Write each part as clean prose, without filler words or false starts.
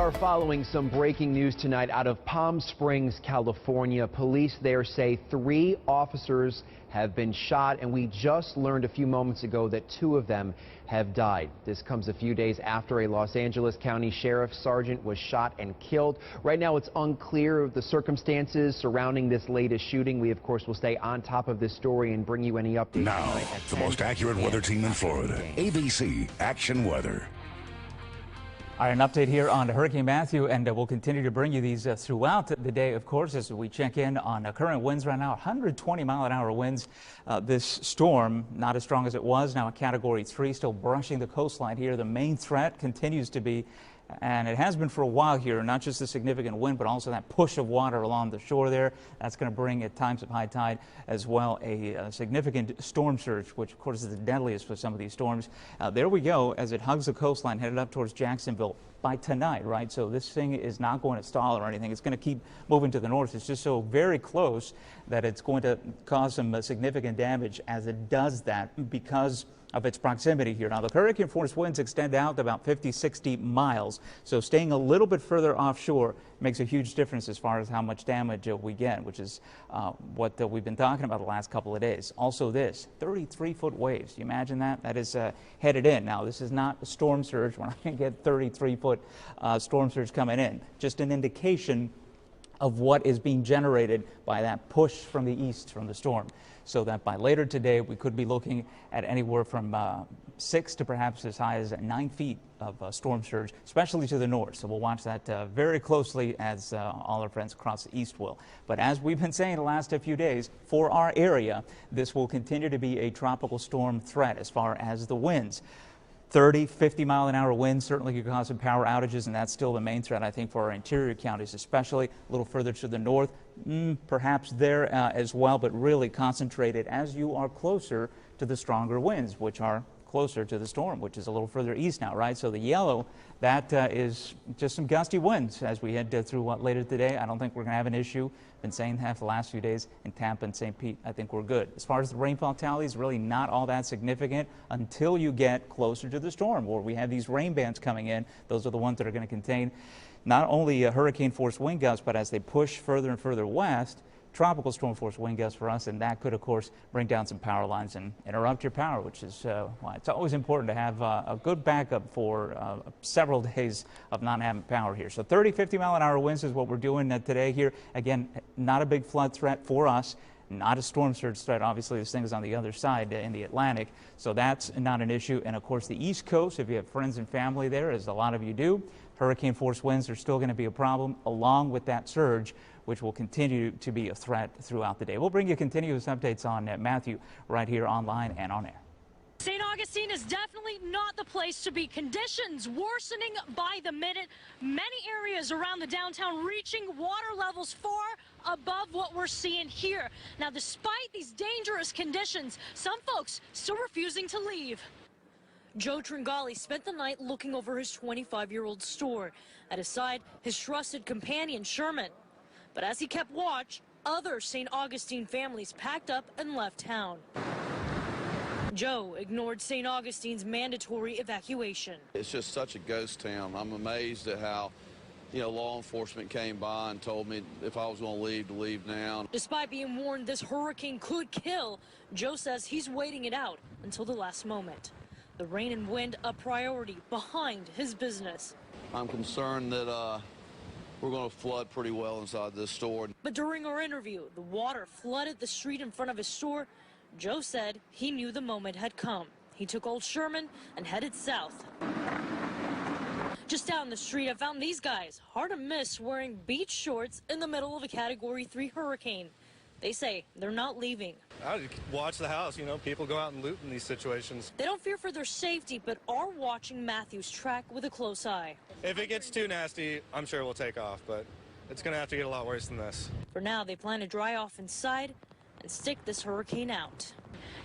are following some breaking news tonight out of Palm Springs, California. Police there say 3 officers have been shot, and we just learned a few moments ago that 2 of them have died. This comes a few days after a Los Angeles County Sheriff Sergeant was shot and killed. Right now, it's unclear of the circumstances surrounding this latest shooting. We, of course, will stay on top of this story and bring you any updates. Now, the most accurate weather team in Florida, ABC Action Weather. All right, an update here on Hurricane Matthew, and we'll continue to bring you these throughout the day, of course, as we check in on current winds right now. 120-mile-an-hour winds. This storm, not as strong as it was, now a Category 3, still brushing the coastline here. The main threat continues to be, and it has been for a while here, not just the significant wind, but also that push of water along the shore there. That's going to bring, at times of high tide, as well, a significant storm surge, which, of course, is the deadliest for some of these storms. There we go, as it hugs the coastline, headed up towards Jacksonville by tonight, right? So this thing is not going to stall or anything. It's going to keep moving to the north. It's just so very close that it's going to cause some significant damage as it does that because of its proximity here. Now, the hurricane force winds extend out to about 50, 60 miles. So staying a little bit further offshore makes a huge difference as far as how much damage we get, which is what we've been talking about the last couple of days. Also this, 33-foot waves. Do you imagine that? That is headed in. Now, this is not a storm surge. We're not going to get 33-foot storm surge coming in. Just an indication of what is being generated by that push from the east from the storm. So that by later today, we could be looking at anywhere from 6 to perhaps as high as 9 feet of storm surge, especially to the north. So we'll watch that very closely, as all our friends across the east will. But as we've been saying the last few days, for our area, this will continue to be a tropical storm threat as far as the winds. 30, 50-mile-an-hour winds certainly could cause some power outages, and that's still the main threat, I think, for our interior counties, especially a little further to the north, perhaps there as well, but really concentrated as you are closer to the stronger winds, which are closer to the storm, which is a little further east now, right? So the yellow, that is just some gusty winds as we head through later today. I don't think we're going to have an issue. Been saying that for the last few days in Tampa and St. Pete. I think we're good. As far as the rainfall tallies, really not all that significant until you get closer to the storm, where we have these rain bands coming in. Those are the ones that are going to contain not only hurricane force wind gusts, but as they push further and further west, tropical storm force wind gusts for us, and that could, of course, bring down some power lines and interrupt your power, which is why it's always important to have a good backup for several days of not having power here. So 30, 50-mile-an-hour winds is what we're doing today here. Again, not a big flood threat for us, not a storm surge threat. Obviously, this thing is on the other side in the Atlantic, so that's not an issue. And, of course, the East Coast, if you have friends and family there, as a lot of you do, hurricane force winds are still going to be a problem, along with that surge, which will continue to be a threat throughout the day. We'll bring you continuous updates on Matthew right here online and on air. St. Augustine is definitely not the place to be. Conditions worsening by the minute. Many areas around the downtown reaching water levels far above what we're seeing here. Now, despite these dangerous conditions, some folks still refusing to leave. Joe Tringali spent the night looking over his 25-year-old store. At his side, his trusted companion, Sherman. But as he kept watch, other St. Augustine families packed up and left town. Joe ignored St. Augustine's mandatory evacuation. It's just such a ghost town. I'm amazed at how, law enforcement came by and told me if I was going to leave now. Despite being warned this hurricane could kill, Joe says he's waiting it out until the last moment. The rain and wind a priority behind his business. I'm concerned that we're going to flood pretty well inside this store. But during our interview, the water flooded the street in front of his store. Joe said he knew the moment had come. He took Old Sherman and headed south. Just down the street, I found these guys, hard to miss, wearing beach shorts in the middle of a Category 3 hurricane. They say they're not leaving. I watch the house, people go out and loot in these situations. They don't fear for their safety, but are watching Matthew's track with a close eye. If it gets too nasty, I'm sure we'll take off, but it's going to have to get a lot worse than this. For now, they plan to dry off inside and stick this hurricane out.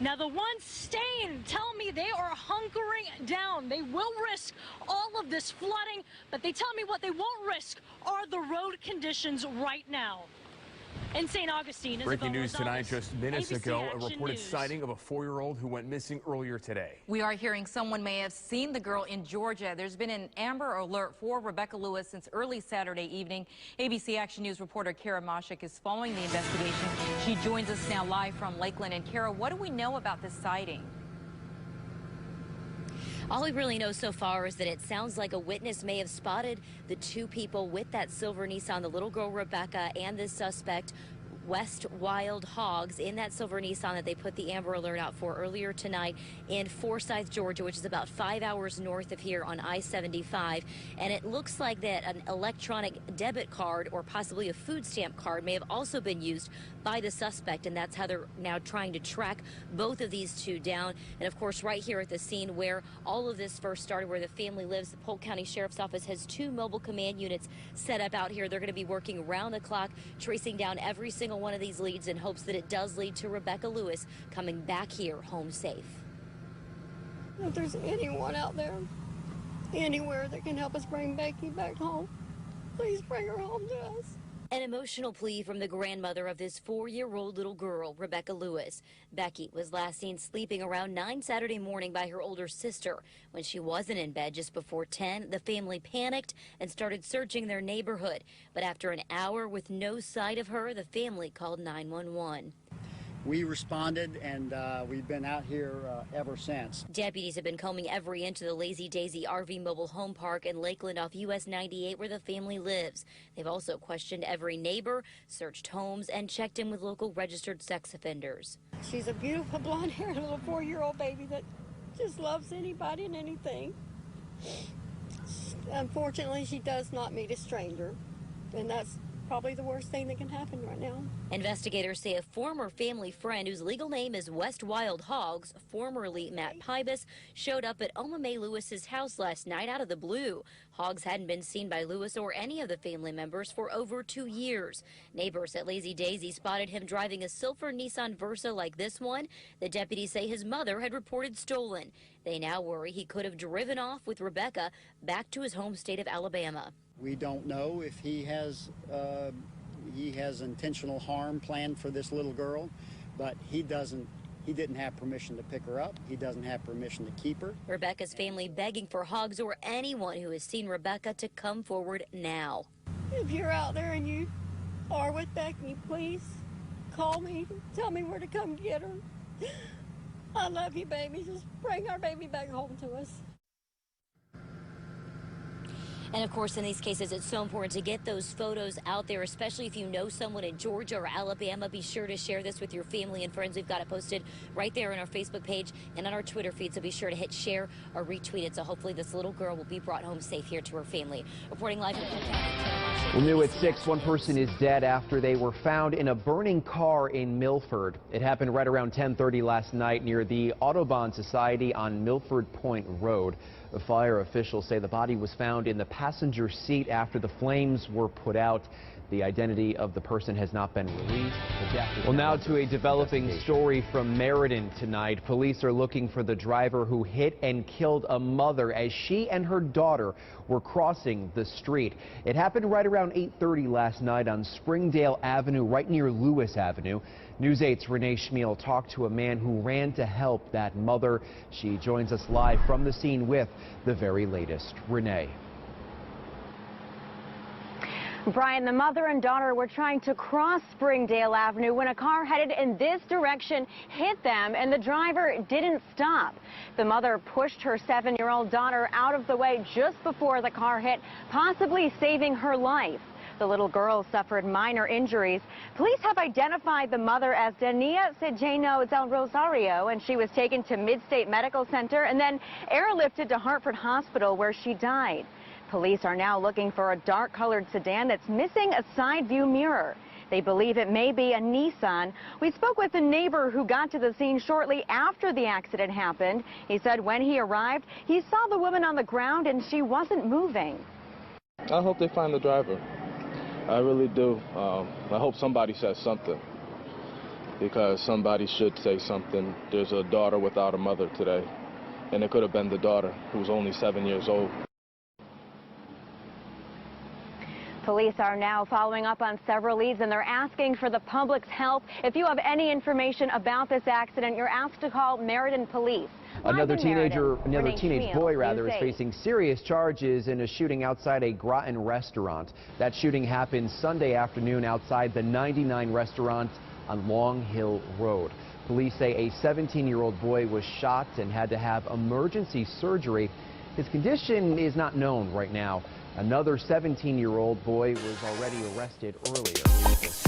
Now, the ones staying tell me they are hunkering down. They will risk all of this flooding, but they tell me what they won't risk are the road conditions right now. In St. Augustine, Breaking news tonight, Gonzalez, just minutes ABC ago, a Action reported News. sighting of a 4-year-old who went missing earlier today. We are hearing someone may have seen the girl in Georgia. There's been an Amber Alert for Rebecca Lewis since early Saturday evening. ABC Action News reporter Kara Mashik is following the investigation. She joins us now live from Lakeland. And Kara, what do we know about this sighting? All we really know so far is that it sounds like a witness may have spotted the two people with that silver Nissan, the little girl Rebecca and the suspect West Wild Hogs, in that silver Nissan that they put the Amber Alert out for earlier tonight in Forsyth, Georgia, which is about 5 hours north of here on I-75. And it looks like that an electronic debit card or possibly a food stamp card may have also been used by the suspect, and that's how they're now trying to track both of these two down. And of course, right here at the scene where all of this first started, where the family lives, the Polk County Sheriff's Office has 2 mobile command units set up out here. They're going to be working around the clock, tracing down every single one of these leads in hopes that it does lead to Rebecca Lewis coming back here home safe. If there's anyone out there, anywhere that can help us bring Becky back home, please bring her home to us. An emotional plea from the grandmother of this 4-year-old little girl, Rebecca Lewis. Becky was last seen sleeping around 9 Saturday morning by her older sister. When she wasn't in bed just before 10, the family panicked and started searching their neighborhood. But after an hour with no sight of her, the family called 911. We responded, and we've been out here ever since. Deputies have been combing every inch of the Lazy Daisy RV mobile home park in Lakeland off US 98 where the family lives. They've also questioned every neighbor, searched homes, and checked in with local registered sex offenders. She's a beautiful blonde-haired little 4-year-old baby that just loves anybody and anything. Unfortunately, she does not meet a stranger, and that's probably the worst thing that can happen right now. Investigators say a former family friend whose legal name is West Wild Hogs, formerly Matt Pybus, showed up at Oma Mae Lewis's house last night out of the blue. Hogs hadn't been seen by Lewis or any of the family members for over 2 years. Neighbors at Lazy Daisy spotted him driving a silver Nissan Versa like this one. The deputies say his mother had reported stolen. They now worry he could have driven off with Rebecca back to his home state of Alabama. We don't know if he has intentional harm planned for this little girl, but he didn't have permission to pick her up. He doesn't have permission to keep her. Rebecca's family begging for Hogs or anyone who has seen Rebecca to come forward now. If you're out there and you are with Becky, please call me, tell me where to come get her. I love you, baby. Just bring our baby back home to us. And of course, in these cases, it's so important to get those photos out there, especially if you know someone in Georgia or Alabama. Be sure to share this with your family and friends. We've got it posted right there on our Facebook page and on our Twitter feed, so be sure to hit share or retweet it. So hopefully this little girl will be brought home safe here to her family. Reporting live from Polk County. Well, new at 6, one person is dead after they were found in a burning car in Milford. It happened right around 10:30 last night near the Audubon Society on Milford Point Road. The fire officials say the body was found in the passenger seat after the flames were put out. The identity of the person has not been released. Well, now to a developing story from Meriden tonight. Police are looking for the driver who hit and killed a mother as she and her daughter were crossing the street. It happened right around 8:30 last night on Springdale Avenue, right near Lewis Avenue. News 8's Renee Schmiel talked to a man who ran to help that mother. She joins us live from the scene with the very latest. Renee. Brian, the mother and daughter were trying to cross Springdale Avenue when a car headed in this direction hit them, and the driver didn't stop. The mother pushed her 7-year-old daughter out of the way just before the car hit, possibly saving her life. The little girl suffered minor injuries. Police have identified the mother as Dania Cejeno del Rosario, and she was taken to Midstate Medical Center and then airlifted to Hartford Hospital, where she died. Police are now looking for a dark-colored sedan that's missing a side view mirror. They believe it may be a Nissan. We spoke with a neighbor who got to the scene shortly after the accident happened. He said when he arrived, he saw the woman on the ground and she wasn't moving. I hope they find the driver. I really do. I hope somebody says something, because somebody should say something. There's a daughter without a mother today, and it could have been the daughter, who was only 7 years old. Police are now following up on several leads, and they're asking for the public's help. If you have any information about this accident, you're asked to call Meriden Police. Another teenage Schmiel, boy rather, is News 8. facing serious charges in a shooting outside a Groton restaurant. That shooting happened Sunday afternoon outside the 99 restaurant on Long Hill Road. Police say a 17-year-old boy was shot and had to have emergency surgery. His condition is not known right now. Another 17-year-old boy was already arrested earlier.